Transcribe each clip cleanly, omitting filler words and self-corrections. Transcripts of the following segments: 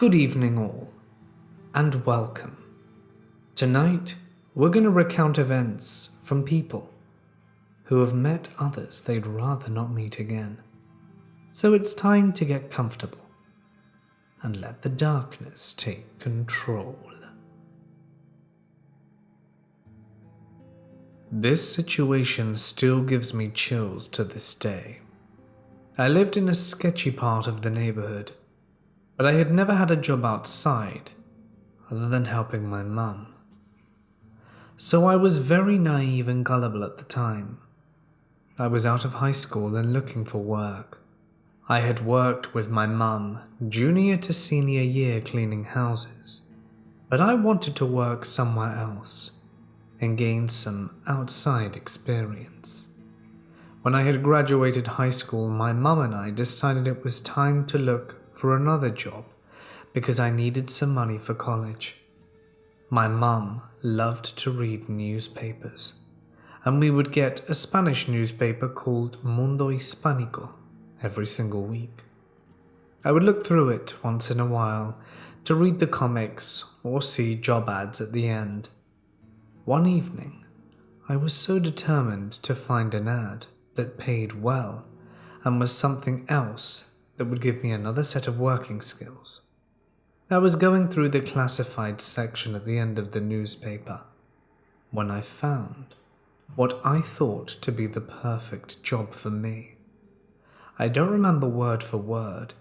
Good evening all, and welcome. Tonight, we're going to recount events from people who have met others they'd rather not meet again. So it's time to get comfortable and let the darkness take control. This situation still gives me chills to this day. I lived in a sketchy part of the neighborhood, but I had never had a job outside other than helping my mum. So I was very naive and gullible at the time. I was out of high school and looking for work. I had worked with my mum junior to senior year cleaning houses, but I wanted to work somewhere else and gain some outside experience. When I had graduated high school, my mum and I decided it was time to look for another job because I needed some money for college. My mum loved to read newspapers, and we would get a Spanish newspaper called Mundo Hispánico every single week. I would look through it once in a while to read the comics or see job ads at the end. One evening, I was so determined to find an ad that paid well and was something else that would give me another set of working skills. I was going through the classified section at the end of the newspaper when I found what I thought to be the perfect job for me. I don't remember word for word,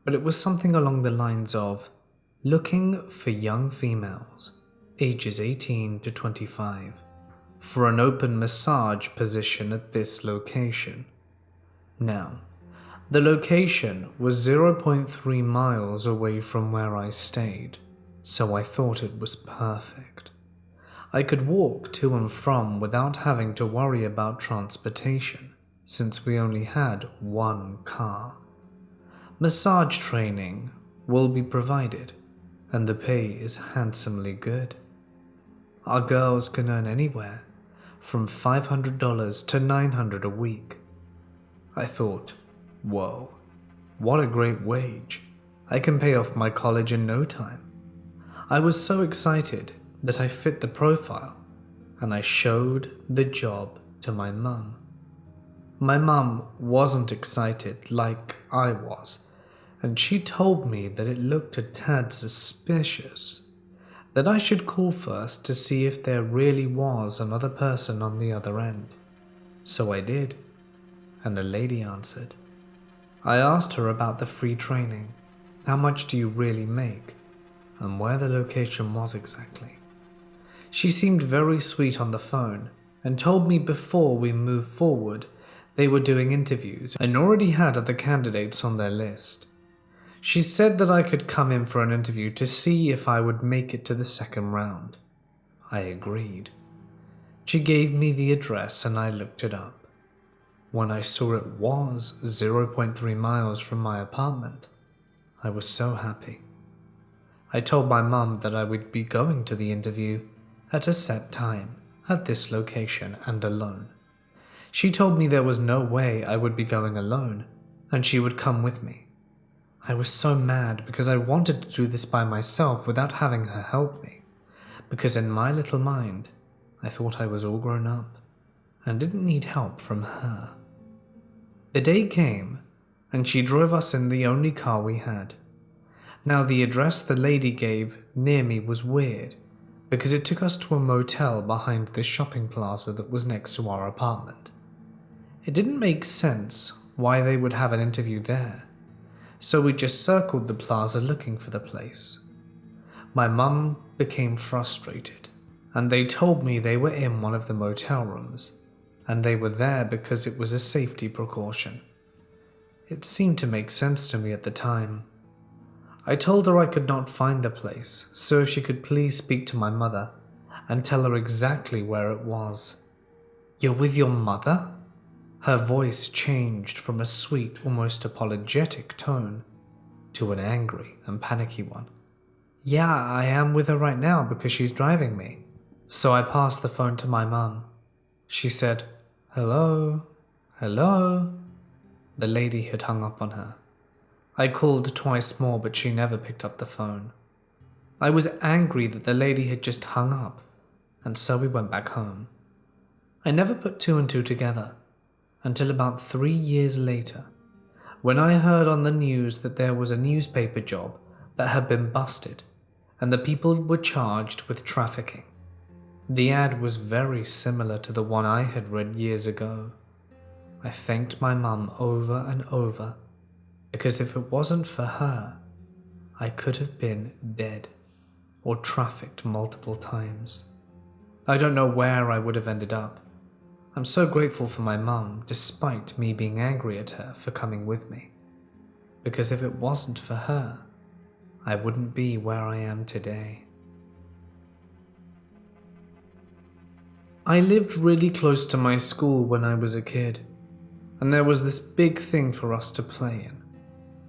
but it was something along the lines of looking for young females, ages 18 to 25, for an open massage position at this location. Now, the location was 0.3 miles away from where I stayed, so I thought it was perfect. I could walk to and from without having to worry about transportation, since we only had one car. Massage training will be provided, and the pay is handsomely good. Our girls can earn anywhere from $500 to $900 a week. I thought, whoa, what a great wage. I can pay off my college in no time. I was so excited that I fit the profile, and I showed the job to my mum. My mum wasn't excited like I was, and she told me that it looked a tad suspicious, that I should call first to see if there really was another person on the other end. So I did, and a lady answered. I asked her about the free training, how much do you really make, and where the location was exactly. She seemed very sweet on the phone and told me before we moved forward they were doing interviews and already had other candidates on their list. She said that I could come in for an interview to see if I would make it to the second round. I agreed. She gave me the address and I looked it up. When I saw it was 0.3 miles from my apartment, I was so happy. I told my mum that I would be going to the interview at a set time, at this location and alone. She told me there was no way I would be going alone, and she would come with me. I was so mad because I wanted to do this by myself without having her help me, because in my little mind, I thought I was all grown up and didn't need help from her. The day came, and she drove us in the only car we had. Now, the address the lady gave near me was weird, because it took us to a motel behind the shopping plaza that was next to our apartment. It didn't make sense why they would have an interview there, so we just circled the plaza looking for the place. My mum became frustrated, and they told me they were in one of the motel rooms, and they were there because it was a safety precaution. It seemed to make sense to me at the time. I told her I could not find the place, so if she could please speak to my mother and tell her exactly where it was. "You're with your mother?" Her voice changed from a sweet, almost apologetic tone to an angry and panicky one. "Yeah, I am with her right now because she's driving me." So I passed the phone to my mum. She said, "Hello? Hello?" The lady had hung up on her. I called twice more, but she never picked up the phone. I was angry that the lady had just hung up, and so we went back home. I never put two and two together until about 3 years later, when I heard on the news that there was a newspaper job that had been busted and the people were charged with trafficking. The ad was very similar to the one I had read years ago. I thanked my mum over and over, because if it wasn't for her, I could have been dead or trafficked multiple times. I don't know where I would have ended up. I'm so grateful for my mum, despite me being angry at her for coming with me, because if it wasn't for her, I wouldn't be where I am today. I lived really close to my school when I was a kid, and there was this big thing for us to play in.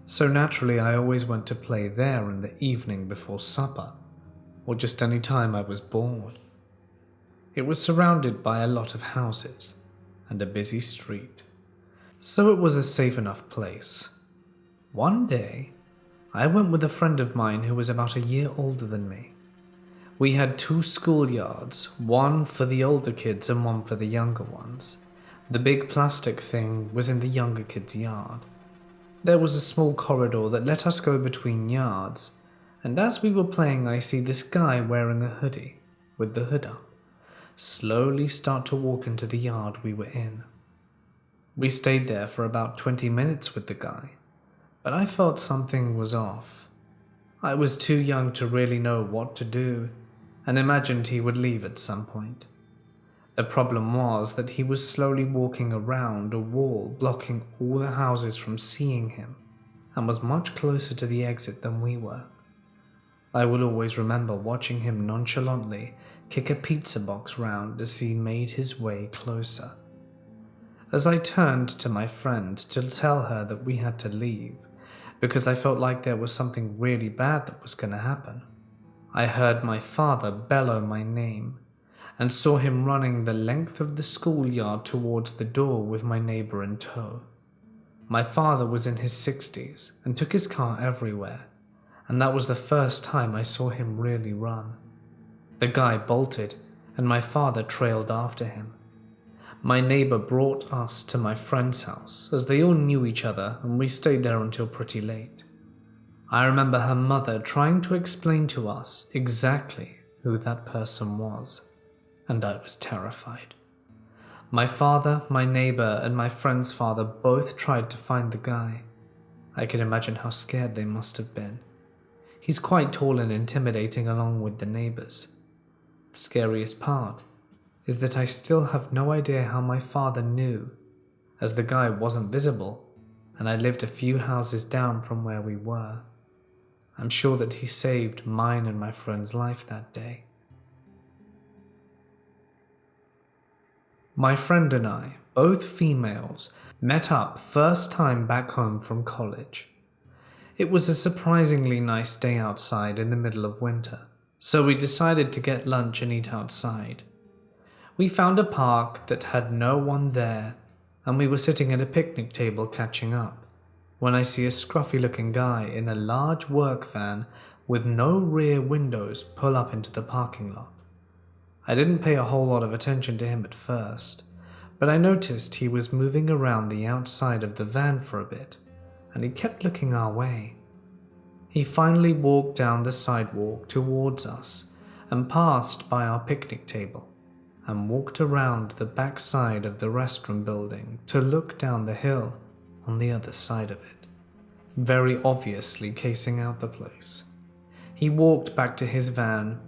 So naturally I always went to play there in the evening before supper, or just any time I was bored. It was surrounded by a lot of houses and a busy street, so it was a safe enough place. One day, I went with a friend of mine who was about a year older than me. We had 2 schoolyards, one for the older kids and one for the younger ones. The big plastic thing was in the younger kids' yard. There was a small corridor that let us go between yards, and as we were playing I see this guy wearing a hoodie with the hood up slowly start to walk into the yard we were in. We stayed there for about 20 minutes with the guy, but I felt something was off. I was too young to really know what to do, and imagined he would leave at some point. The problem was that he was slowly walking around a wall blocking all the houses from seeing him, and was much closer to the exit than we were. I will always remember watching him nonchalantly kick a pizza box round as he made his way closer. As I turned to my friend to tell her that we had to leave, because I felt like there was something really bad that was going to happen, I heard my father bellow my name, and saw him running the length of the schoolyard towards the door with my neighbor in tow. My father was in his 60s and took his car everywhere, and that was the first time I saw him really run. The guy bolted, and my father trailed after him. My neighbor brought us to my friend's house, as they all knew each other, and we stayed there until pretty late. I remember her mother trying to explain to us exactly who that person was, and I was terrified. My father, my neighbor, and my friend's father both tried to find the guy. I can imagine how scared they must have been. He's quite tall and intimidating along with the neighbors. The scariest part is that I still have no idea how my father knew, as the guy wasn't visible and I lived a few houses down from where we were. I'm sure that he saved mine and my friend's life that day. My friend and I, both females, met up first time back home from college. It was a surprisingly nice day outside in the middle of winter, so we decided to get lunch and eat outside. We found a park that had no one there, and we were sitting at a picnic table catching up, when I see a scruffy-looking guy in a large work van with no rear windows pull up into the parking lot. I didn't pay a whole lot of attention to him at first, but I noticed he was moving around the outside of the van for a bit, and he kept looking our way. He finally walked down the sidewalk towards us and passed by our picnic table and walked around the back side of the restaurant building to look down the hill on the other side of it, very obviously casing out the place. He walked back to his van,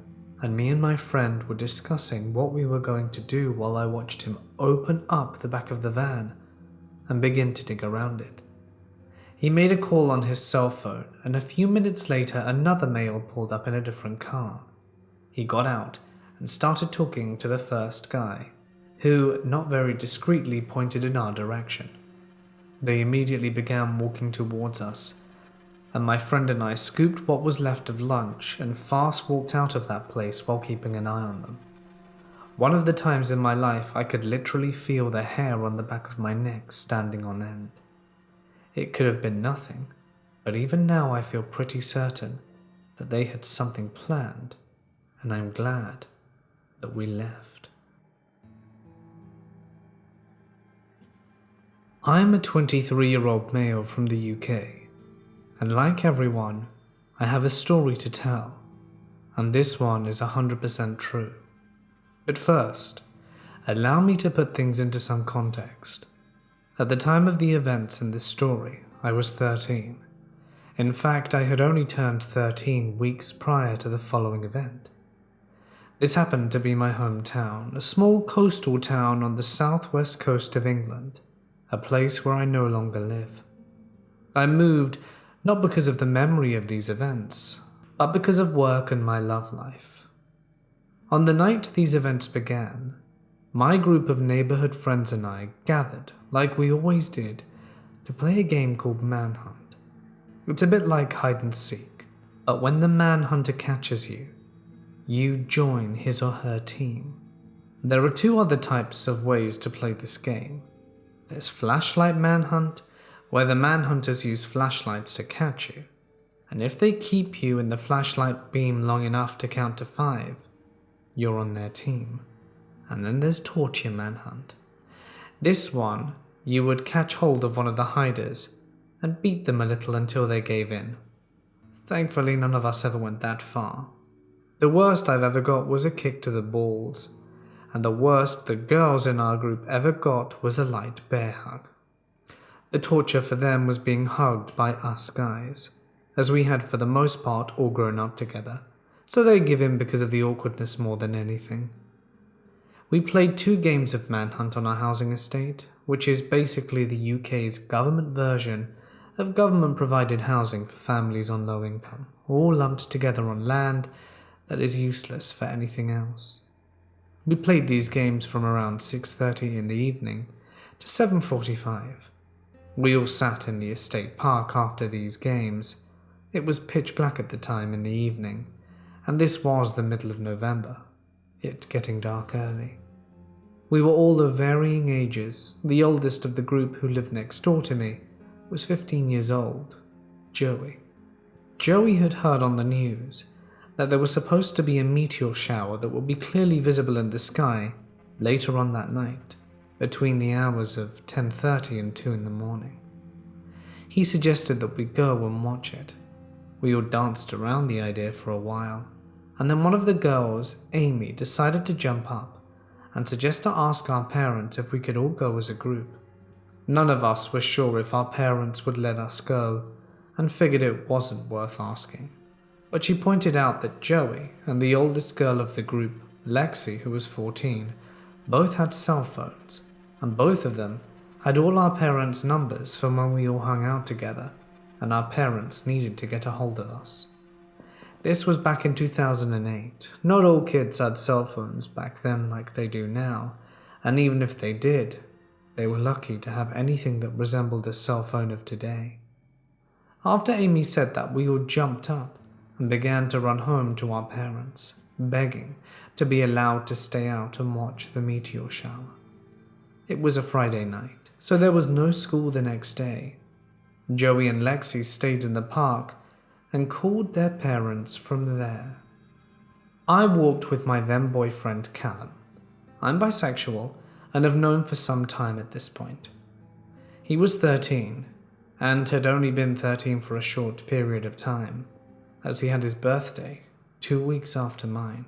and me and my friend were discussing what we were going to do while I watched him open up the back of the van and begin to dig around it. He made a call on his cell phone, and a few minutes later another male pulled up in a different car. He got out and started talking to the first guy, who, not very discreetly, pointed in our direction. They immediately began walking towards us, and my friend and I scooped what was left of lunch and fast walked out of that place while keeping an eye on them. One of the times in my life I could literally feel the hair on the back of my neck standing on end. It could have been nothing, But even now I feel pretty certain that they had something planned, and I'm glad that we left. I'm a 23-year-old male from the UK, and like everyone, I have a story to tell, and this one is 100% true. But first, allow me to put things into some context. At the time of the events in this story, I was 13. In fact, I had only turned 13 weeks prior to the following event. This happened to be my hometown, a small coastal town on the southwest coast of England, a place where I no longer live. I moved not because of the memory of these events, but because of work and my love life. On the night these events began, my group of neighborhood friends and I gathered, like we always did, to play a game called Manhunt. It's a bit like hide and seek, but when the manhunter catches you, you join his or her team. There are two other types of ways to play this game. There's flashlight manhunt, where the manhunters use flashlights to catch you, and if they keep you in the flashlight beam long enough to count to 5, you're on their team. And then there's torture manhunt. This one, you would catch hold of one of the hiders and beat them a little until they gave in. Thankfully, none of us ever went that far. The worst I've ever got was a kick to the balls, and the worst the girls in our group ever got was a light bear hug. The torture for them was being hugged by us guys, as we had for the most part all grown up together, so they give in because of the awkwardness more than anything. We played 2 games of Manhunt on our housing estate, which is basically the UK's government version of government-provided housing for families on low income, all lumped together on land that is useless for anything else. We played these games from around 6:30 in the evening to 7:45. We all sat in the estate park after these games. It was pitch black at the time in the evening, and this was the middle of November, it getting dark early. We were all of varying ages. The oldest of the group who lived next door to me was 15 years old, Joey. Joey had heard on the news that there was supposed to be a meteor shower that would be clearly visible in the sky later on that night, between the hours of 10:30 and 2 in the morning. He suggested that we go and watch it. We all danced around the idea for a while, and then one of the girls, Amy, decided to jump up and suggest to ask our parents if we could all go as a group. None of us were sure if our parents would let us go, and figured it wasn't worth asking. But she pointed out that Joey and the oldest girl of the group, Lexi, who was 14, both had cell phones, and both of them had all our parents' numbers from when we all hung out together, and our parents needed to get a hold of us. This was back in 2008. Not all kids had cell phones back then like they do now, and even if they did, they were lucky to have anything that resembled a cell phone of today. After Amy said that, we all jumped up and began to run home to our parents, begging to be allowed to stay out and watch the meteor shower. It was a Friday night, so there was no school the next day. Joey and Lexi stayed in the park and called their parents from there. I walked with my then boyfriend Callum. I'm bisexual and have known for some time at this point. He was 13 and had only been 13 for a short period of time, as he had his birthday 2 weeks after mine.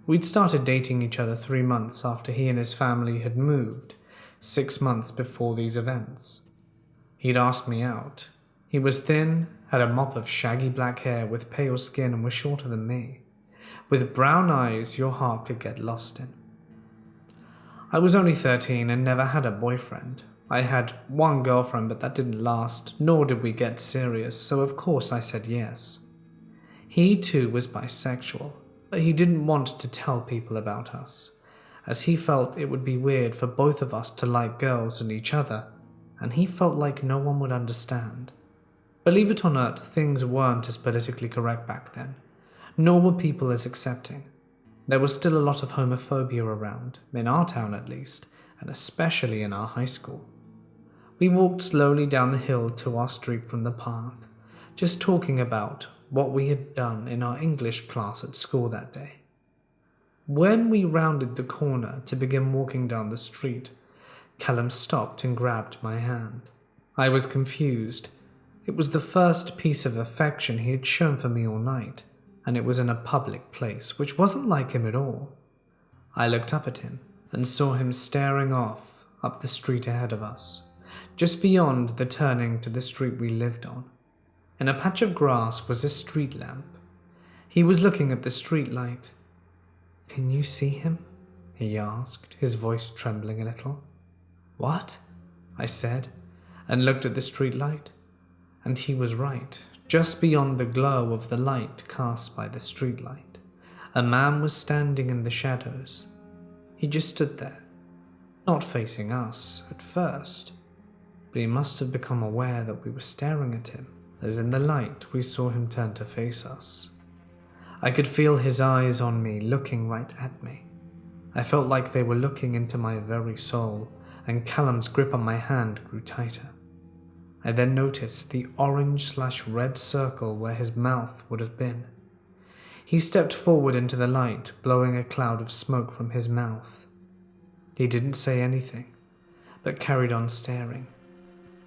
We'd started dating each other 3 months after he and his family had moved, 6 months before these events. He'd asked me out. He was thin, had a mop of shaggy black hair with pale skin, and was shorter than me, with brown eyes your heart could get lost in. I was only 13 and never had a boyfriend. I had one girlfriend, but that didn't last, nor did we get serious, so of course I said yes. He too was bisexual, but he didn't want to tell people about us, as he felt it would be weird for both of us to like girls and each other, and he felt like no one would understand. Believe it or not, things weren't as politically correct back then, nor were people as accepting. There was still a lot of homophobia around, in our town at least, and especially in our high school. We walked slowly down the hill to our street from the park, just talking about what we had done in our English class at school that day. When we rounded the corner to begin walking down the street, Callum stopped and grabbed my hand. I was confused. It was the first piece of affection he had shown for me all night, and it was in a public place, which wasn't like him at all. I looked up at him and saw him staring off up the street ahead of us, just beyond the turning to the street we lived on. In a patch of grass was a street lamp. He was looking at the street light. "Can you see him?" he asked, his voice trembling a little. "What?" I said, and looked at the street light. And he was right. Just beyond the glow of the light cast by the street light, a man was standing in the shadows. He just stood there, not facing us at first, but he must have become aware that we were staring at him, as in the light we saw him turn to face us. I could feel his eyes on me, looking right at me. I felt like they were looking into my very soul, and Callum's grip on my hand grew tighter. I then noticed the orange/red circle where his mouth would have been. He stepped forward into the light, blowing a cloud of smoke from his mouth. He didn't say anything, but carried on staring.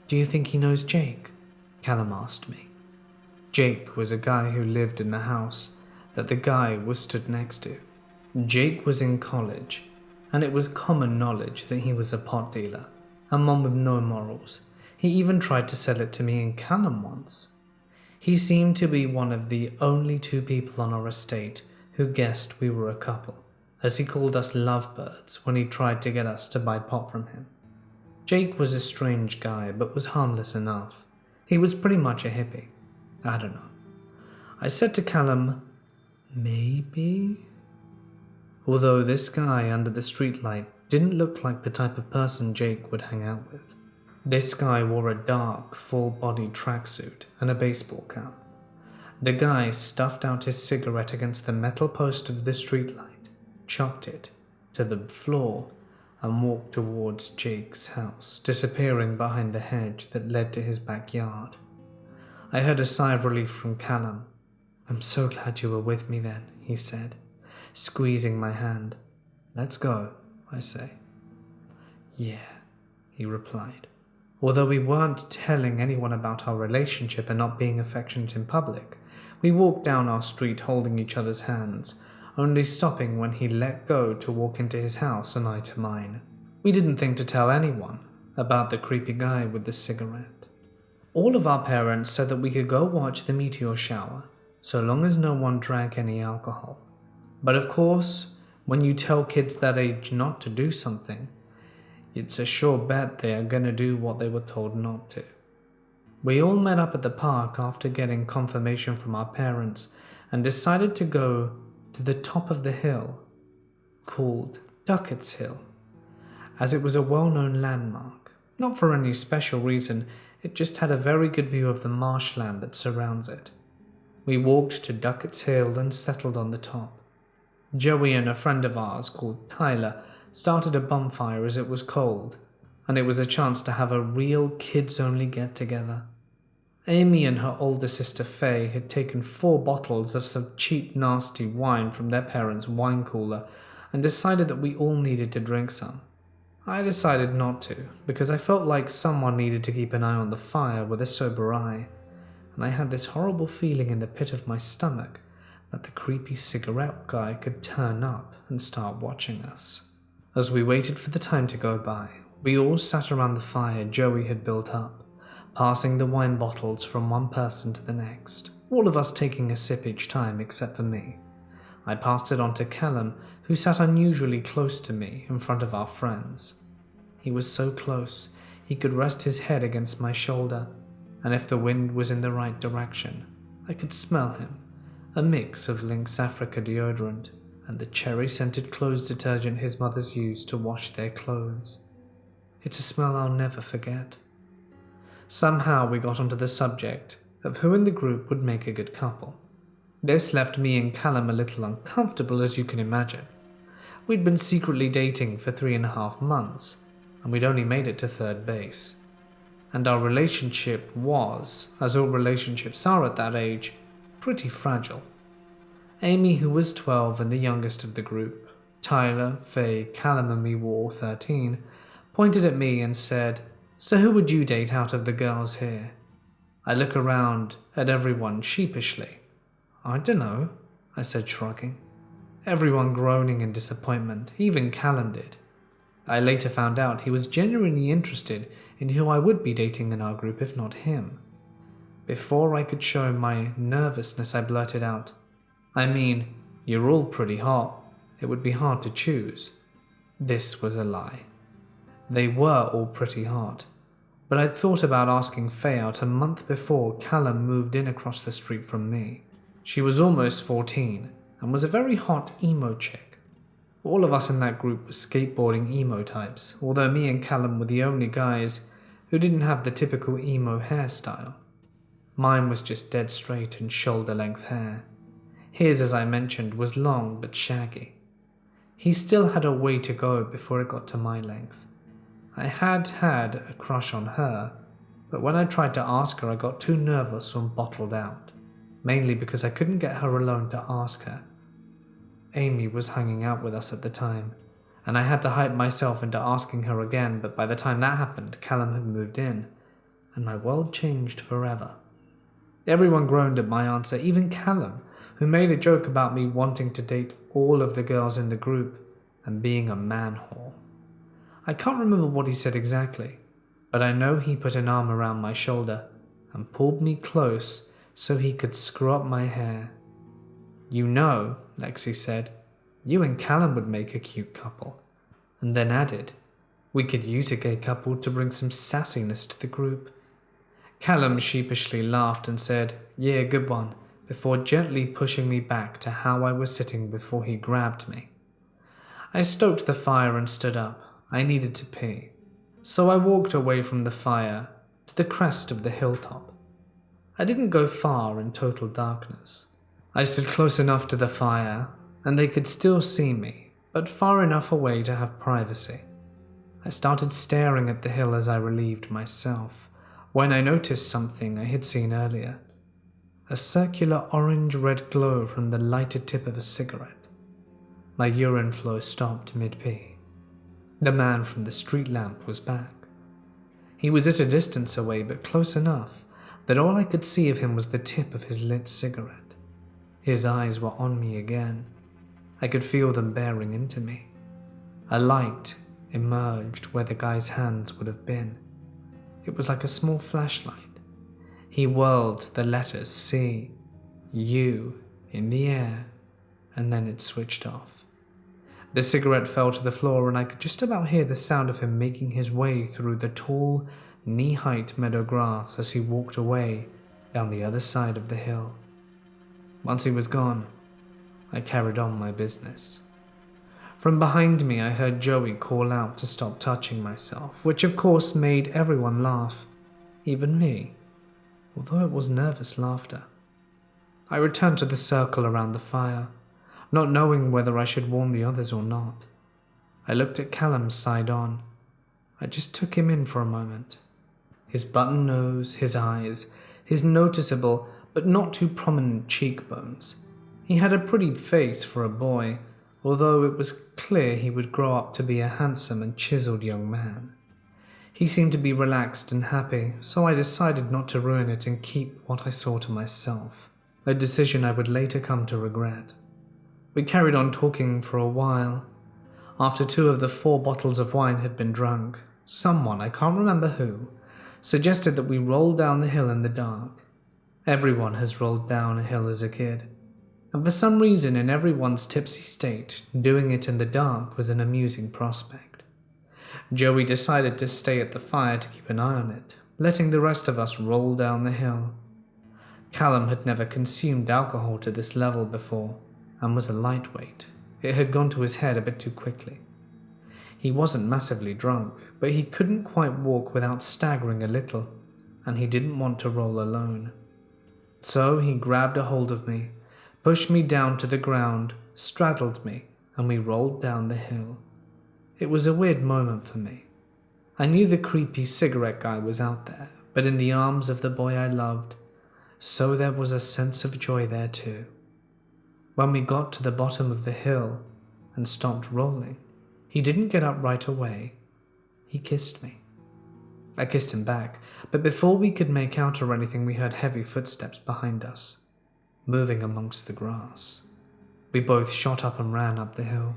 "Do you think he knows Jake?" Callum asked me. Jake was a guy who lived in the house that the guy was stood next to. Jake was in college, and it was common knowledge that he was a pot dealer, a man with no morals. He even tried to sell it to me and Callum once. He seemed to be one of the only two people on our estate who guessed we were a couple, as he called us lovebirds when he tried to get us to buy pot from him. Jake was a strange guy, but was harmless enough. He was pretty much a hippie. I don't know. I said to Callum, "Maybe?" Although this guy under the streetlight didn't look like the type of person Jake would hang out with. This guy wore a dark, full-bodied tracksuit and a baseball cap. The guy stuffed out his cigarette against the metal post of the streetlight, chucked it to the floor, and walked towards Jake's house, disappearing behind the hedge that led to his backyard. I heard a sigh of relief from Callum. "I'm so glad you were with me then," he said, squeezing my hand. "Let's go," I say. "Yeah," he replied. Although we weren't telling anyone about our relationship and not being affectionate in public, we walked down our street holding each other's hands, only stopping when he let go to walk into his house and I to mine. We didn't think to tell anyone about the creepy guy with the cigarette. All of our parents said that we could go watch the meteor shower, so long as no one drank any alcohol. But of course, when you tell kids that age not to do something, it's a sure bet they are going to do what they were told not to. We all met up at the park after getting confirmation from our parents and decided to go to the top of the hill, called Duckett's Hill, as it was a well-known landmark. Not for any special reason, it just had a very good view of the marshland that surrounds it. We walked to Duckett's Hill and settled on the top. Joey and a friend of ours called Tyler started a bonfire as it was cold, and it was a chance to have a real kids-only get-together. Amy and her older sister Faye had taken 4 bottles of some cheap, nasty wine from their parents' wine cooler and decided that we all needed to drink some. I decided not to, because I felt like someone needed to keep an eye on the fire with a sober eye, and I had this horrible feeling in the pit of my stomach that the creepy cigarette guy could turn up and start watching us. As we waited for the time to go by, we all sat around the fire Joey had built up, passing the wine bottles from one person to the next, all of us taking a sip each time except for me. I passed it on to Callum, who sat unusually close to me in front of our friends. He was so close, he could rest his head against my shoulder, and if the wind was in the right direction, I could smell him, a mix of Lynx Africa deodorant and the cherry-scented clothes detergent his mothers used to wash their clothes. It's a smell I'll never forget. Somehow we got onto the subject of who in the group would make a good couple. This left me and Callum a little uncomfortable, as you can imagine. We'd been secretly dating for 3.5 months, and we'd only made it to third base. and our relationship was, as all relationships are at that age, pretty fragile. Amy, who was 12 and the youngest of the group, Tyler, Faye, Callum and me were all 13, pointed at me and said, "So who would you date out of the girls here?" I look around at everyone sheepishly. "I dunno," I said, shrugging. Everyone groaning in disappointment, even Callum did. I later found out he was genuinely interested in who I would be dating in our group if not him. Before I could show my nervousness, I blurted out, "I mean, you're all pretty hot. It would be hard to choose." This was a lie. They were all pretty hot, but I'd thought about asking Faye out a month before Callum moved in across the street from me. She was almost 14 and was a very hot emo chick. All of us in that group were skateboarding emo types, although me and Callum were the only guys who didn't have the typical emo hairstyle. Mine was just dead straight and shoulder-length hair. His, as I mentioned, was long but shaggy. He still had a way to go before it got to my length. I had a crush on her, but when I tried to ask her I got too nervous and bottled out, mainly because I couldn't get her alone to ask her. Amy was hanging out with us at the time, and I had to hype myself into asking her again, but by the time that happened, Callum had moved in, and my world changed forever. Everyone groaned at my answer, even Callum, who made a joke about me wanting to date all of the girls in the group and being a man whore. I can't remember what he said exactly, but I know he put an arm around my shoulder and pulled me close so he could screw up my hair. "You know," Lexi said, "you and Callum would make a cute couple," and then added, "We could use a gay couple to bring some sassiness to the group." Callum sheepishly laughed and said, "Yeah, good one," before gently pushing me back to how I was sitting before he grabbed me. I stoked the fire and stood up. I needed to pee, so I walked away from the fire to the crest of the hilltop. I didn't go far in total darkness. I stood close enough to the fire, and they could still see me, but far enough away to have privacy. I started staring at the hill as I relieved myself, when I noticed something I had seen earlier. A circular orange-red glow from the lighted tip of a cigarette. My urine flow stopped mid-pee. The man from the street lamp was back. He was at a distance away, but close enough that all I could see of him was the tip of his lit cigarette. His eyes were on me again. I could feel them bearing into me. A light emerged where the guy's hands would have been. It was like a small flashlight. He whirled the letters C, U in the air, and then it switched off. The cigarette fell to the floor, and I could just about hear the sound of him making his way through the tall, knee-height meadow grass as he walked away down the other side of the hill. Once he was gone, I carried on my business. From behind me, I heard Joey call out to stop touching myself, which of course made everyone laugh, even me, although it was nervous laughter. I returned to the circle around the fire, not knowing whether I should warn the others or not. I looked at Callum side on. I just took him in for a moment. His button nose, his eyes, his noticeable but not too prominent cheekbones. He had a pretty face for a boy, although it was clear he would grow up to be a handsome and chiseled young man. He seemed to be relaxed and happy, so I decided not to ruin it and keep what I saw to myself, a decision I would later come to regret. We carried on talking for a while. After 2 of the 4 bottles of wine had been drunk, someone, I can't remember who, suggested that we roll down the hill in the dark. Everyone has rolled down a hill as a kid, and for some reason in everyone's tipsy state, doing it in the dark was an amusing prospect. Joey decided to stay at the fire to keep an eye on it, letting the rest of us roll down the hill. Callum had never consumed alcohol to this level before, and was a lightweight. It had gone to his head a bit too quickly. He wasn't massively drunk, but he couldn't quite walk without staggering a little, and he didn't want to roll alone. So he grabbed a hold of me, pushed me down to the ground, straddled me, and we rolled down the hill. It was a weird moment for me. I knew the creepy cigarette guy was out there, but in the arms of the boy I loved, so there was a sense of joy there too. When we got to the bottom of the hill and stopped rolling, he didn't get up right away. He kissed me. I kissed him back, but before we could make out or anything, we heard heavy footsteps behind us, moving amongst the grass. We both shot up and ran up the hill,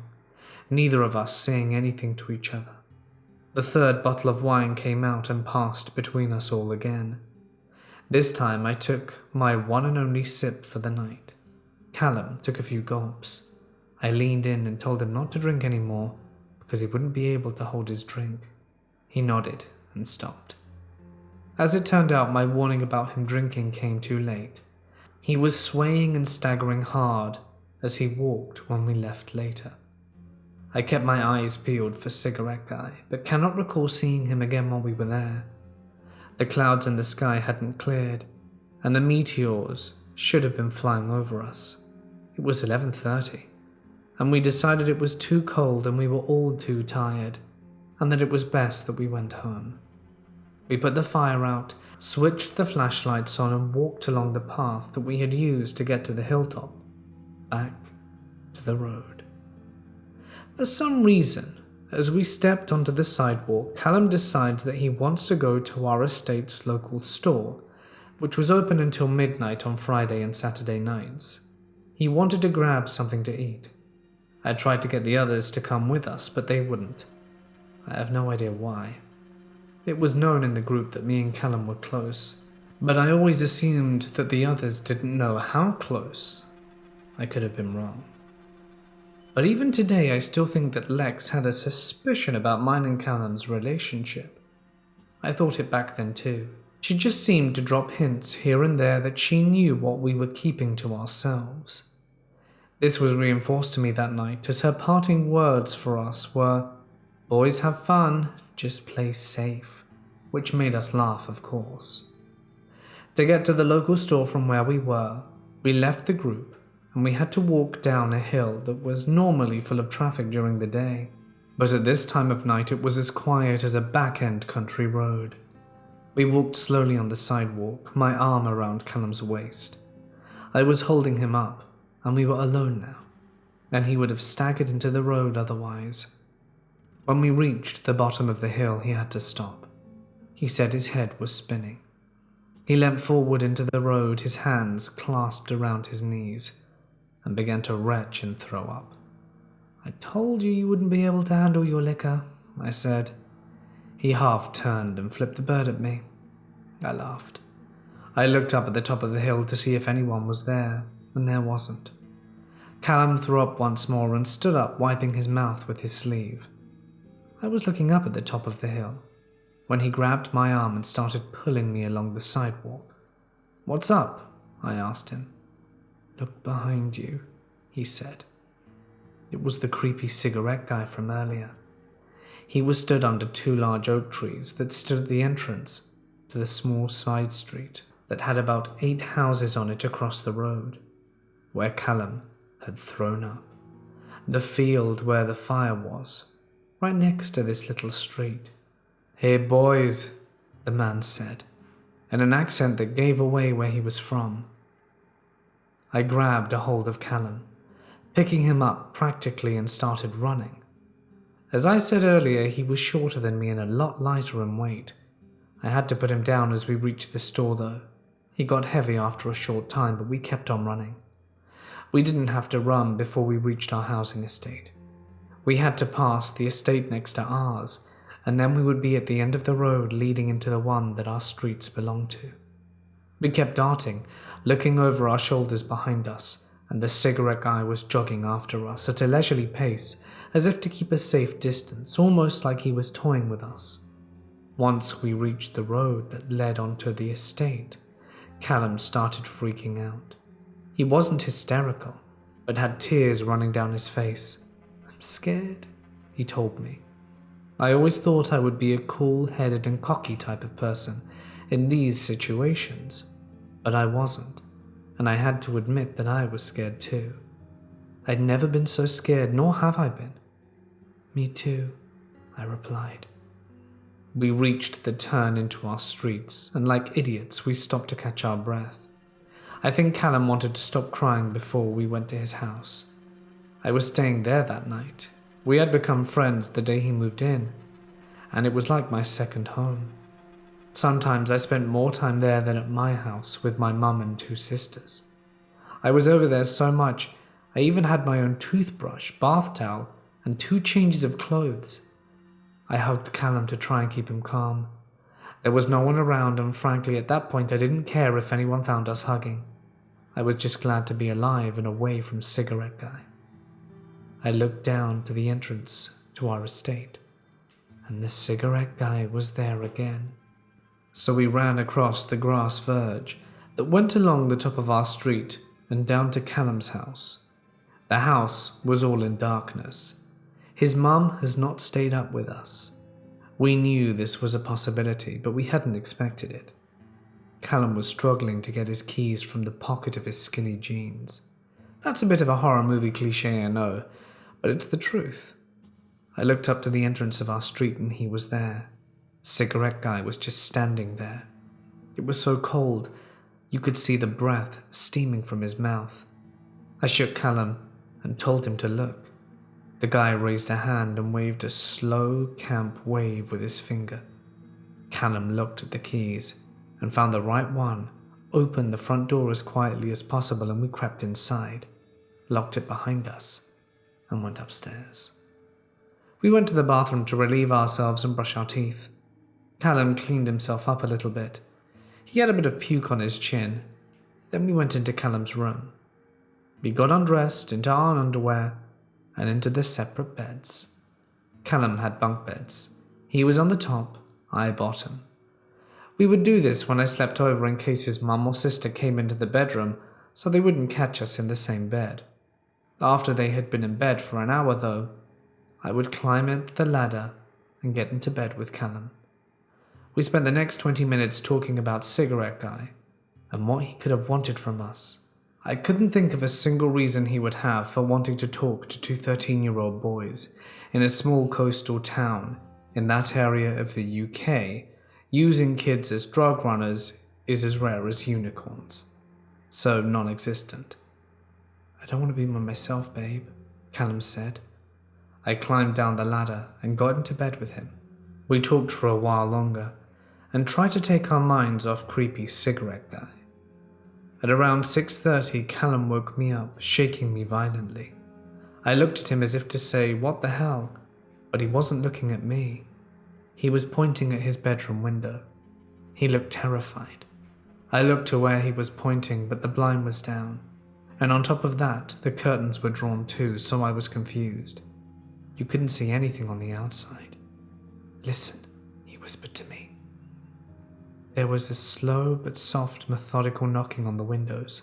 neither of us saying anything to each other. The third bottle of wine came out and passed between us all again. This time I took my one and only sip for the night. Callum took a few gulps. I leaned in and told him not to drink any more because he wouldn't be able to hold his drink. He nodded and stopped. As it turned out, my warning about him drinking came too late. He was swaying and staggering hard as he walked when we left later. I kept my eyes peeled for Cigarette Guy, but cannot recall seeing him again while we were there. The clouds in the sky hadn't cleared, and the meteors should have been flying over us. It was 11:30, and we decided it was too cold and we were all too tired, and that it was best that we went home. We put the fire out, switched the flashlights on, and walked along the path that we had used to get to the hilltop, back to the road. For some reason, as we stepped onto the sidewalk, Callum decides that he wants to go to our estate's local store, which was open until midnight on Friday and Saturday nights. He wanted to grab something to eat. I tried to get the others to come with us, but they wouldn't. I have no idea why. It was known in the group that me and Callum were close, but I always assumed that the others didn't know how close. I could have been wrong. But even today, I still think that Lex had a suspicion about mine and Callum's relationship. I thought it back then too. She just seemed to drop hints here and there that she knew what we were keeping to ourselves. This was reinforced to me that night as her parting words for us were, "Boys have fun, just play safe," which made us laugh, of course. To get to the local store from where we were, we left the group and we had to walk down a hill that was normally full of traffic during the day, but at this time of night it was as quiet as a back-end country road. We walked slowly on the sidewalk, my arm around Callum's waist. I was holding him up, and we were alone now, and he would have staggered into the road otherwise. When we reached the bottom of the hill, he had to stop. He said his head was spinning. He leant forward into the road, his hands clasped around his knees, and began to retch and throw up. "I told you wouldn't be able to handle your liquor," I said. He half turned and flipped the bird at me. I laughed. I looked up at the top of the hill to see if anyone was there, and there wasn't. Callum threw up once more and stood up, wiping his mouth with his sleeve. I was looking up at the top of the hill when he grabbed my arm and started pulling me along the sidewalk. "What's up?" I asked him. "Look behind you," he said. It was the creepy cigarette guy from earlier. He was stood under two large oak trees that stood at the entrance to the small side street that had about 8 houses on it across the road, where Callum had thrown up. The field where the fire was, right next to this little street. "Hey boys," the man said, in an accent that gave away where he was from. I grabbed a hold of Callum, picking him up practically, and started running. As I said earlier, he was shorter than me and a lot lighter in weight. I had to put him down as we reached the store though. He got heavy after a short time, but we kept on running. We didn't have to run before we reached our housing estate. We had to pass the estate next to ours, and then we would be at the end of the road leading into the one that our streets belonged to. We kept darting, looking over our shoulders behind us, and the cigarette guy was jogging after us at a leisurely pace, as if to keep a safe distance, almost like he was toying with us. Once we reached the road that led onto the estate, Callum started freaking out. He wasn't hysterical, but had tears running down his face. "I'm scared," he told me. I always thought I would be a cool-headed and cocky type of person in these situations, but I wasn't, and I had to admit that I was scared too. I'd never been so scared, nor have I been. "Me too," I replied. We reached the turn into our streets, and like idiots, we stopped to catch our breath. I think Callum wanted to stop crying before we went to his house. I was staying there that night. We had become friends the day he moved in, and it was like my second home. Sometimes I spent more time there than at my house with my mum and 2 sisters. I was over there so much, I even had my own toothbrush, bath towel, and 2 changes of clothes. I hugged Callum to try and keep him calm. There was no one around, and frankly at that point I didn't care if anyone found us hugging. I was just glad to be alive and away from Cigarette Guy. I looked down to the entrance to our estate, and the Cigarette Guy was there again. So we ran across the grass verge that went along the top of our street and down to Callum's house. The house was all in darkness. His mum has not stayed up with us. We knew this was a possibility, but we hadn't expected it. Callum was struggling to get his keys from the pocket of his skinny jeans. That's a bit of a horror movie cliche, I know, but it's the truth. I looked up to the entrance of our street and he was there. Cigarette Guy was just standing there. It was so cold, you could see the breath steaming from his mouth. I shook Callum and told him to look. The guy raised a hand and waved a slow camp wave with his finger. Callum looked at the keys and found the right one, opened the front door as quietly as possible, and we crept inside, locked it behind us, and went upstairs. We went to the bathroom to relieve ourselves and brush our teeth. Callum cleaned himself up a little bit. He had a bit of puke on his chin. Then we went into Callum's room. We got undressed into our underwear and into the separate beds. Callum had bunk beds. He was on the top, I bottom. We would do this when I slept over in case his mum or sister came into the bedroom so they wouldn't catch us in the same bed. After they had been in bed for an hour though, I would climb up the ladder and get into bed with Callum. We spent the next 20 minutes talking about Cigarette Guy and what he could have wanted from us. I couldn't think of a single reason he would have for wanting to talk to 2 13-year-old boys in a small coastal town in that area of the UK. Using kids as drug runners is as rare as unicorns, so non-existent. I don't want to be by myself, babe, Callum said. I climbed down the ladder and got into bed with him. We talked for a while longer and tried to take our minds off creepy Cigarette Guy. At around 6:30, Callum woke me up, shaking me violently. I looked at him as if to say, "What the hell?" But he wasn't looking at me. He was pointing at his bedroom window. He looked terrified. I looked to where he was pointing, but the blind was down. And on top of that, the curtains were drawn too, so I was confused. You couldn't see anything on the outside. "Listen," he whispered to me. There was a slow but soft, methodical knocking on the windows.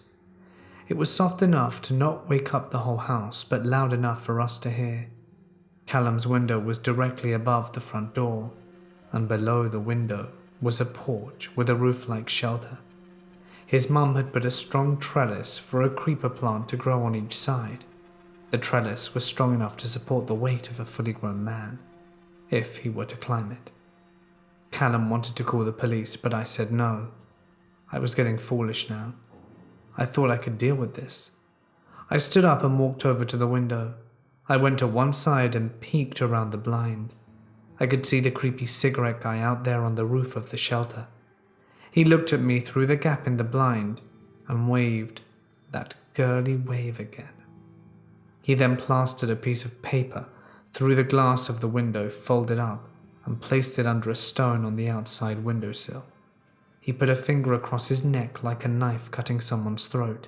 It was soft enough to not wake up the whole house, but loud enough for us to hear. Callum's window was directly above the front door, and below the window was a porch with a roof-like shelter. His mum had put a strong trellis for a creeper plant to grow on each side. The trellis was strong enough to support the weight of a fully grown man, if he were to climb it. Callum wanted to call the police, but I said no. I was getting foolish now. I thought I could deal with this. I stood up and walked over to the window. I went to one side and peeked around the blind. I could see the creepy Cigarette Guy out there on the roof of the shelter. He looked at me through the gap in the blind and waved that girly wave again. He then plastered a piece of paper through the glass of the window, folded up, and placed it under a stone on the outside windowsill. He put a finger across his neck like a knife cutting someone's throat,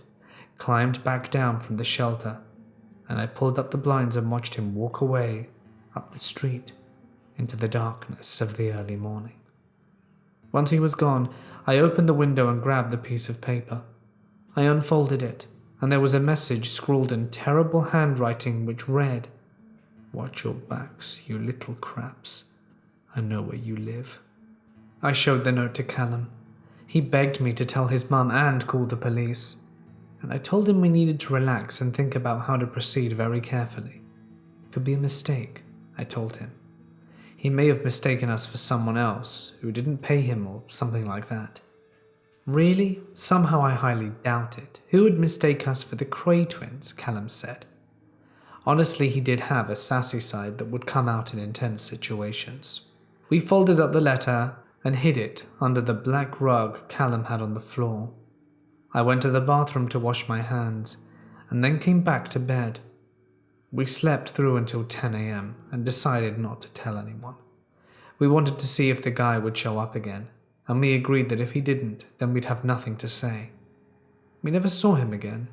climbed back down from the shelter, and I pulled up the blinds and watched him walk away up the street into the darkness of the early morning. Once he was gone, I opened the window and grabbed the piece of paper. I unfolded it, and there was a message scrawled in terrible handwriting which read, "Watch your backs, you little craps. I know where you live." I showed the note to Callum. He begged me to tell his mum and call the police, and I told him we needed to relax and think about how to proceed very carefully. It could be a mistake, I told him. He may have mistaken us for someone else who didn't pay him or something like that. Really? Somehow I highly doubt it. Who would mistake us for the Cray twins? Callum said. Honestly, he did have a sassy side that would come out in intense situations. We folded up the letter and hid it under the black rug Callum had on the floor. I went to the bathroom to wash my hands and then came back to bed. We slept through until 10 a.m. and decided not to tell anyone. We wanted to see if the guy would show up again, and we agreed that if he didn't, then we'd have nothing to say. We never saw him again.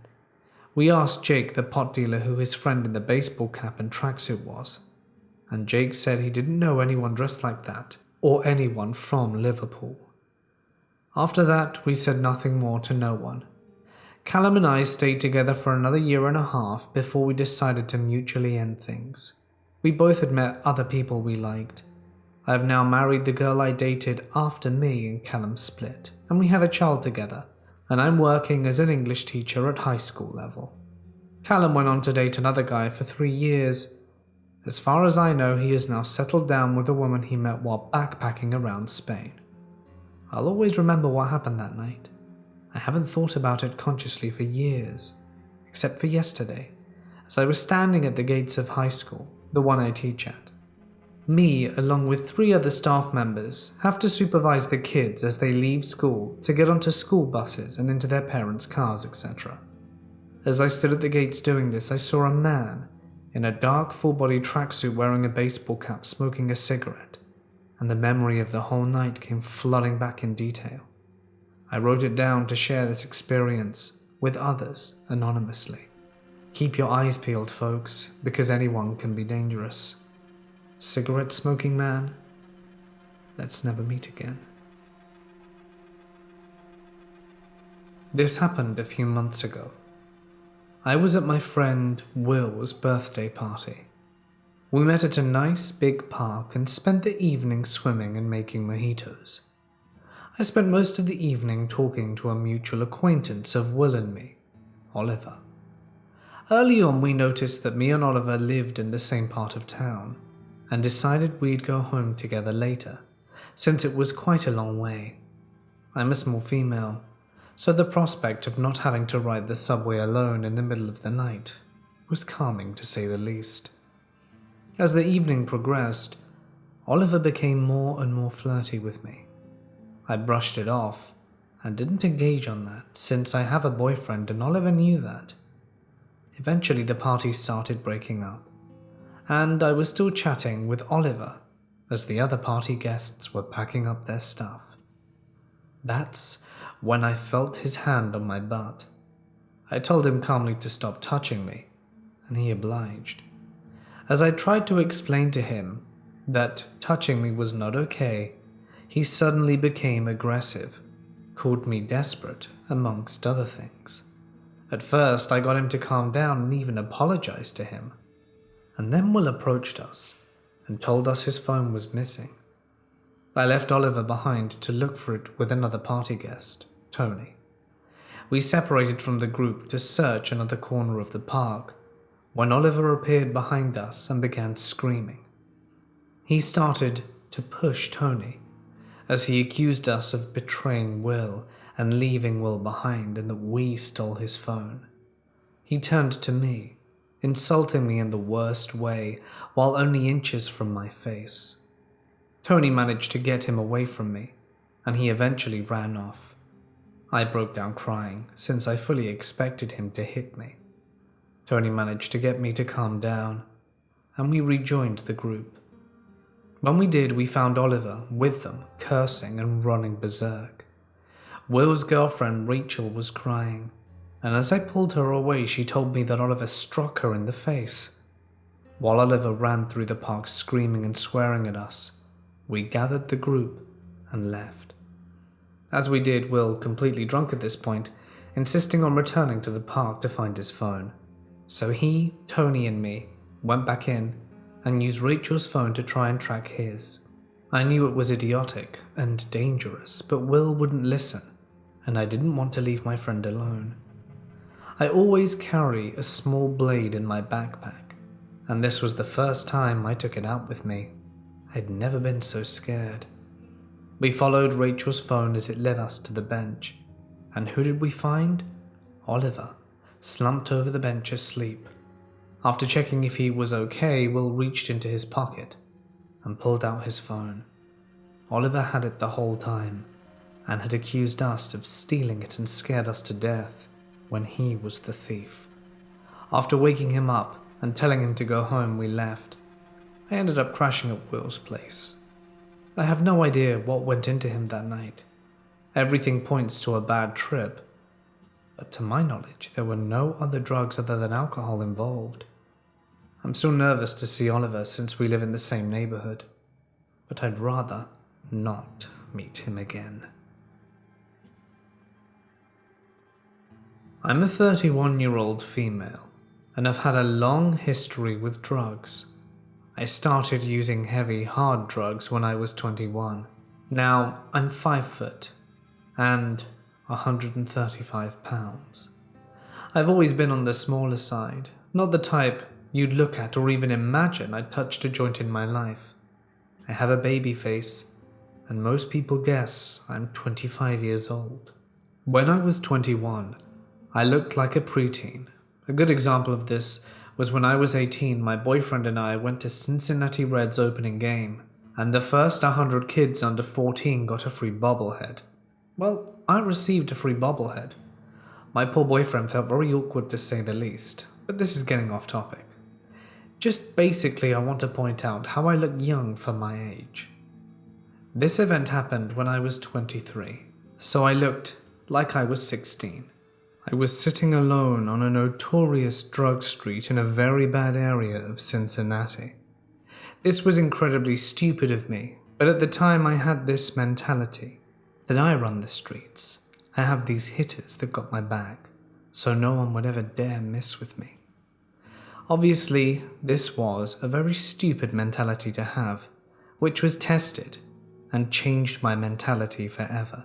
We asked Jake, the pot dealer who his friend in the baseball cap and tracksuit was, and Jake said he didn't know anyone dressed like that, or anyone from Liverpool. After that, we said nothing more to no one. Callum and I stayed together for another 1.5 years before we decided to mutually end things. We both had met other people we liked. I have now married the girl I dated after me and Callum split, and we have a child together, and I'm working as an English teacher at high school level. Callum went on to date another guy for 3 years. As far as I know, he is now settled down with a woman he met while backpacking around Spain. I'll always remember what happened that night. I haven't thought about it consciously for years, except for yesterday, as I was standing at the gates of high school, the one I teach at. Me, along with 3 other staff members, have to supervise the kids as they leave school to get onto school buses and into their parents' cars, etc. As I stood at the gates doing this, I saw a man in a dark full-body tracksuit wearing a baseball cap smoking a cigarette, and the memory of the whole night came flooding back in detail. I wrote it down to share this experience with others anonymously. Keep your eyes peeled, folks, because anyone can be dangerous. Cigarette-smoking man, let's never meet again. This happened a few months ago. I was at my friend Will's birthday party. We met at a nice big park and spent the evening swimming and making mojitos. I spent most of the evening talking to a mutual acquaintance of Will and me, Oliver. Early on, we noticed that me and Oliver lived in the same part of town, and decided we'd go home together later, since it was quite a long way. I'm a small female, so the prospect of not having to ride the subway alone in the middle of the night was calming, to say the least. As the evening progressed, Oliver became more and more flirty with me. I brushed it off and didn't engage on that, since I have a boyfriend and Oliver knew that. Eventually the party started breaking up, and I was still chatting with Oliver as the other party guests were packing up their stuff. That's when I felt his hand on my butt. I told him calmly to stop touching me, and he obliged. As I tried to explain to him that touching me was not okay, he suddenly became aggressive, called me desperate, amongst other things. At first, I got him to calm down and even apologized to him. And then Will approached us and told us his phone was missing. I left Oliver behind to look for it with another party guest, Tony. We separated from the group to search another corner of the park when Oliver appeared behind us and began screaming. He started to push Tony, as he accused us of betraying Will and leaving Will behind, and that we stole his phone. He turned to me, insulting me in the worst way, while only inches from my face. Tony managed to get him away from me, and he eventually ran off. I broke down crying, since I fully expected him to hit me. Tony managed to get me to calm down, and we rejoined the group. When we did, we found Oliver with them, cursing and running berserk. Will's girlfriend, Rachel, was crying, and as I pulled her away, she told me that Oliver struck her in the face. While Oliver ran through the park screaming and swearing at us, we gathered the group and left. As we did, Will, completely drunk at this point, insisting on returning to the park to find his phone. So he, Tony, and me went back in and used Rachel's phone to try and track his. I knew it was idiotic and dangerous, but Will wouldn't listen, and I didn't want to leave my friend alone. I always carry a small blade in my backpack, and this was the first time I took it out with me. I'd never been so scared. We followed Rachel's phone as it led us to the bench. And who did we find? Oliver, slumped over the bench asleep. After checking if he was okay, Will reached into his pocket and pulled out his phone. Oliver had it the whole time and had accused us of stealing it and scared us to death when he was the thief. After waking him up and telling him to go home, we left. I ended up crashing at Will's place. I have no idea what went into him that night. Everything points to a bad trip, but to my knowledge, there were no other drugs other than alcohol involved. I'm still nervous to see Oliver since we live in the same neighborhood, but I'd rather not meet him again. I'm a 31-year-old female and have had a long history with drugs. I started using heavy, hard drugs when I was 21. Now, I'm 5 foot and 135 pounds. I've always been on the smaller side, not the type you'd look at or even imagine I'd touched a joint in my life. I have a baby face, and most people guess I'm 25 years old. When I was 21, I looked like a preteen. A good example of this was when I was 18, my boyfriend and I went to Cincinnati Reds opening game, and the first 100 kids under 14 got a free bobblehead. Well, I received a free bobblehead. My poor boyfriend felt very awkward to say the least, but this is getting off topic. Just basically, I want to point out how I look young for my age. This event happened when I was 23, so I looked like I was 16. I was sitting alone on a notorious drug street in a very bad area of Cincinnati. This was incredibly stupid of me, but at the time I had this mentality that I run the streets. I have these hitters that got my back, so no one would ever dare mess with me. Obviously, this was a very stupid mentality to have, which was tested and changed my mentality forever,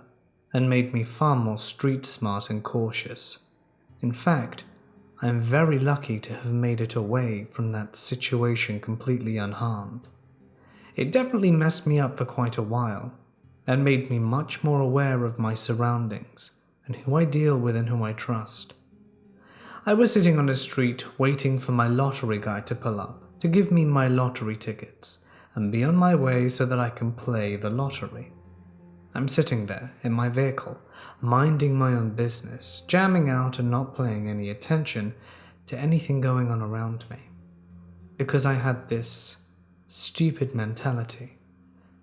and made me far more street smart and cautious. In fact, I am very lucky to have made it away from that situation completely unharmed. It definitely messed me up for quite a while, and made me much more aware of my surroundings and who I deal with and who I trust. I was sitting on the street waiting for my lottery guy to pull up to give me my lottery tickets and be on my way so that I can play the lottery. I'm sitting there in my vehicle, minding my own business, jamming out and not paying any attention to anything going on around me, because I had this stupid mentality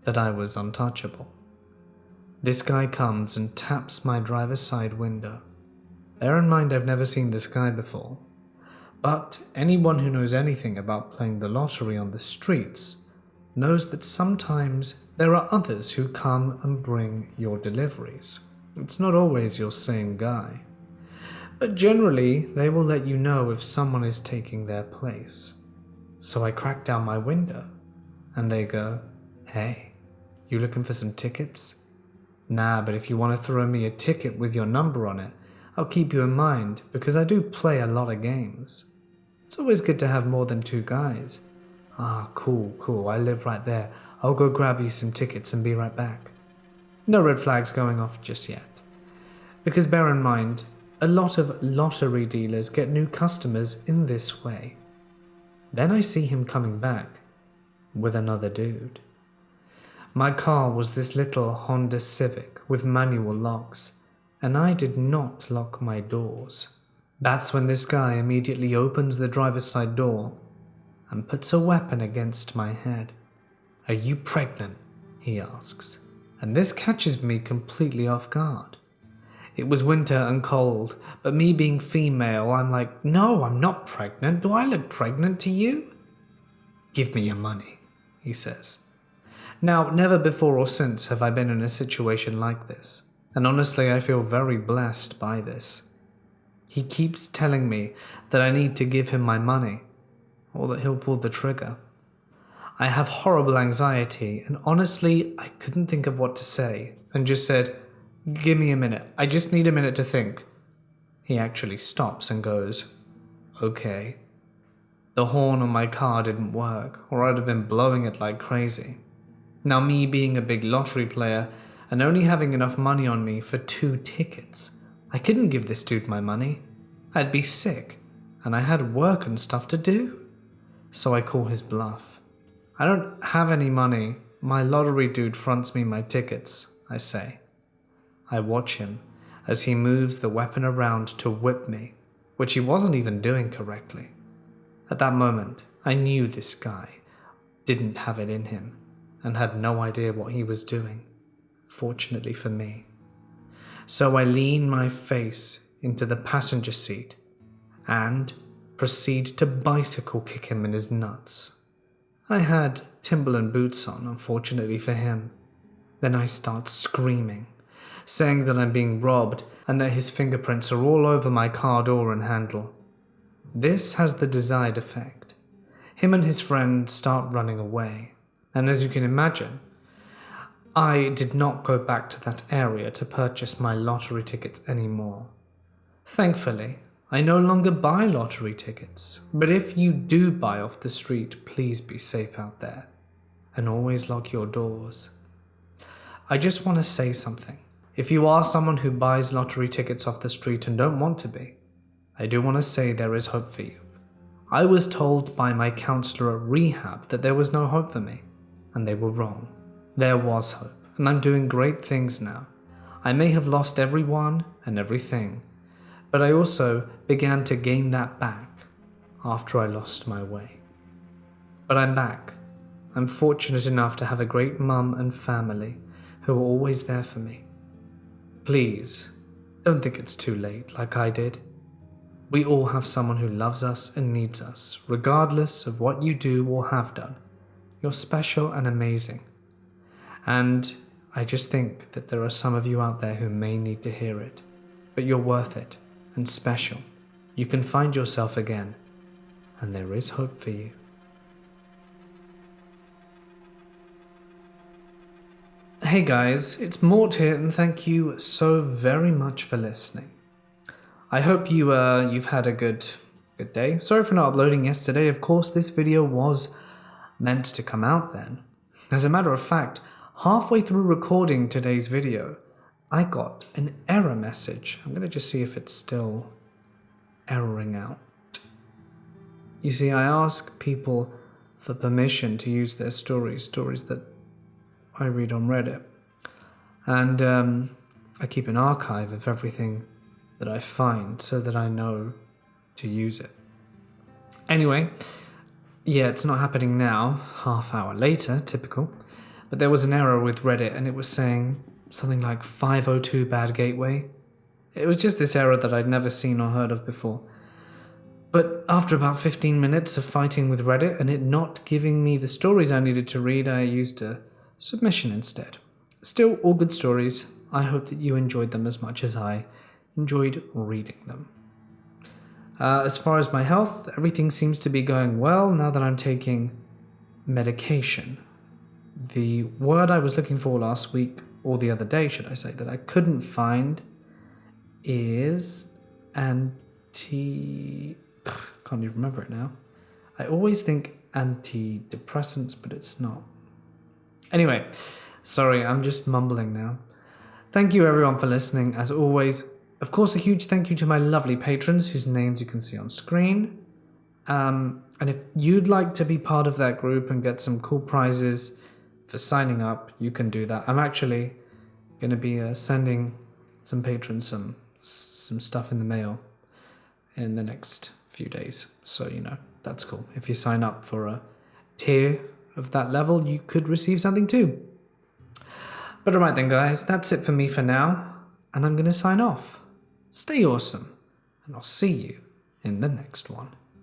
that I was untouchable. This guy comes and taps my driver's side window. Bear in mind I've never seen this guy before, but anyone who knows anything about playing the lottery on the streets knows that sometimes there are others who come and bring your deliveries. It's not always your same guy, but generally they will let you know if someone is taking their place. So I crack down my window and they go, "Hey, you looking for some tickets?" "Nah, but if you want to throw me a ticket with your number on it, I'll keep you in mind because I do play a lot of games. It's always good to have more than 2 guys." "Ah, cool, I live right there. I'll go grab you some tickets and be right back." No red flags going off just yet. Because bear in mind, a lot of lottery dealers get new customers in this way. Then I see him coming back with another dude. My car was this little Honda Civic with manual locks, and I did not lock my doors. That's when this guy immediately opens the driver's side door and puts a weapon against my head. "Are you pregnant?" he asks, and this catches me completely off guard. It was winter and cold, but me being female, I'm like, "No, I'm not pregnant. Do I look pregnant to you?" "Give me your money," he says. Now, never before or since have I been in a situation like this, and honestly I feel very blessed by this. He keeps telling me that I need to give him my money, or that he'll pull the trigger. I have horrible anxiety, and honestly I couldn't think of what to say, and just said, "Give me a minute, I just need a minute to think." He actually stops and goes, "Okay." The horn on my car didn't work, or I'd have been blowing it like crazy. Now, me being a big lottery player and only having enough money on me for 2 tickets, I couldn't give this dude my money. I'd be sick, and I had work and stuff to do. So I call his bluff. I don't have any money. My lottery dude fronts me my tickets, I say. I watch him as he moves the weapon around to whip me, which he wasn't even doing correctly. At that moment, I knew this guy didn't have it in him and had no idea what he was doing, fortunately for me. So I lean my face into the passenger seat and proceed to bicycle kick him in his nuts. I had Timberland boots on, unfortunately for him. Then I start screaming, saying that I'm being robbed and that his fingerprints are all over my car door and handle. This has the desired effect. Him and his friend start running away, and as you can imagine, I did not go back to that area to purchase my lottery tickets anymore. Thankfully, I no longer buy lottery tickets, but if you do buy off the street, please be safe out there, and always lock your doors. I just want to say something. If you are someone who buys lottery tickets off the street and don't want to be, I do want to say there is hope for you. I was told by my counselor at rehab that there was no hope for me, and they were wrong. There was hope, and I'm doing great things now. I may have lost everyone and everything, but I also began to gain that back after I lost my way. But I'm back. I'm fortunate enough to have a great mum and family who are always there for me. Please, don't think it's too late like I did. We all have someone who loves us and needs us, regardless of what you do or have done. You're special and amazing. And I just think that there are some of you out there who may need to hear it. But you're worth it and special. You can find yourself again, and there is hope for you. Hey guys, it's Mort here, and thank you so very much for listening. I hope you've had a good day. Sorry for not uploading yesterday. Of course, this video was meant to come out then. As a matter of fact, halfway through recording today's video, I got an error message. I'm going to just see if it's still erroring out. You see, I ask people for permission to use their stories that I read on Reddit. And I keep an archive of everything that I find so that I know to use it. Anyway, yeah, it's not happening now, half hour later, typical. But there was an error with Reddit and it was saying something like 502 bad gateway. It was just this error that I'd never seen or heard of before. But after about 15 minutes of fighting with Reddit and it not giving me the stories I needed to read, I used a submission instead. Still, all good stories. I hope that you enjoyed them as much as I enjoyed reading them. As far as my health, everything seems to be going well now that I'm taking medication. The word I was looking for last week, or the other day, should I say, that I couldn't find is can't even remember it now. I always think antidepressants, but it's not. Anyway, sorry, I'm just mumbling now. Thank you everyone for listening, as always. Of course, a huge thank you to my lovely patrons, whose names you can see on screen. And if you'd like to be part of that group and get some cool prizes for signing up, you can do that. I'm actually going to be sending some patrons some stuff in the mail in the next few days. So, that's cool. If you sign up for a tier of that level, you could receive something too. But alright then guys, that's it for me for now, and I'm going to sign off. Stay awesome, and I'll see you in the next one.